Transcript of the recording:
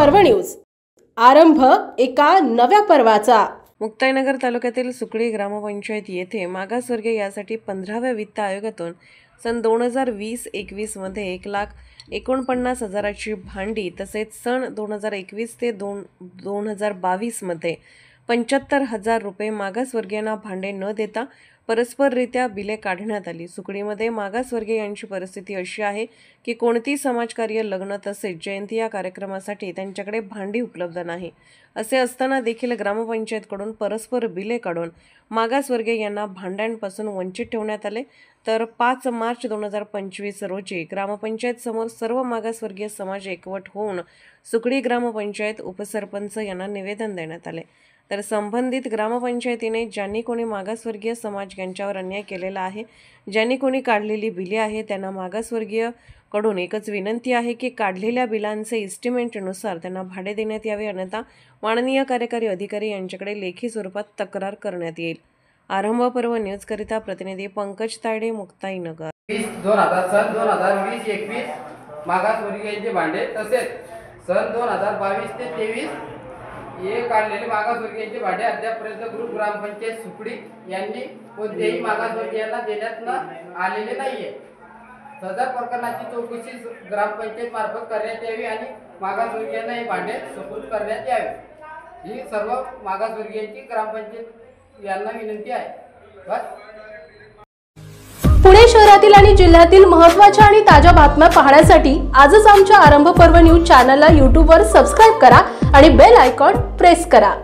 पर्व न्यूज। आरंभ एका नव्या पर्वाचा। मुक्ताईनगर तालुक्यातील सुकळी ग्रामपंचायत येथे मागासवर्गीय यासाठी 15व्या वित्त आयोगातून सन 2020-21 मध्ये 1,49,000ची भांडी तसेच सन 2021 ते 2022 मध्ये 75,000 रुपये मागासवर्गीयांना भांडे न देता परस्पररित्या बिले काढण्यात आली। सुकळीमध्ये मागासवर्गीय यांची परिस्थिती अशी आहे की कोणती समाजकार्य, लग्न तसेच जयंती या कार्यक्रमासाठी त्यांच्याकडे भांडी उपलब्ध नाही। असे असताना देखील ग्रामपंचायतकडून परस्पर बिले काढून मागासवर्गीय यांना भांड्यांपासून वंचित ठेवण्यात आले। तर 5 मार्च 2025 रोजी ग्रामपंचायत समोर सर्व मागासवर्गीय समाज एकवट होऊन सुकळी ग्रामपंचायत उपसरपंच यांना निवेदन देण्यात आले। तर संबंधित ग्रामपंचायतीने ज्यांनी कोणी मागासवर्गीय समाज यांच्यावर अन्याय केलेला आहे, ज्यांनी कोणी काढलेली बिले आहे, त्यांना मागासवर्गीय कडून एकच विनंती आहे की काढलेल्या बिलांचे इस्टिमेटनुसार त्यांना भाडे देण्यात यावे, अन्यथा माननीय कार्यकारी अधिकारी यांच्याकडे लेखी स्वरूपात तक्रार करण्यात येईल। आरंभ पर्व न्यूज करिता प्रतिनिधी पंकज तायडे, मुक्ताईनगर। 2020-21 मागासवर्गीयांचे भांडे तसेच सन 2022 ते 23 हे काढलेले मागासवर्गीयांचे भांडे अद्यापर्यंत ग्रुप ग्रामपंचायत सुकळी यांनी कोणत्याही मागासवर्गीयांना देण्यात आलेले नाहीये। सदर प्रकरणाची चौकशी ग्रामपंचायत मार्फत करण्यात यावी आणि मागासवर्गीयांना हे भांडे सुपूर्द करण्यात यावे, ही सर्व मागासवर्गीयांची ग्रामपंचायत यांना विनंती आहे। बस। पुणे शहरातील आणि जिल्ह्यातील महत्त्वाच्या आणि ताज्या बातम्या पाहण्यासाठी आजच आमच्या आरंभ पर्व न्यूज चॅनलला YouTube वर सबस्क्राइब करा आणि बेल आयकॉन प्रेस करा।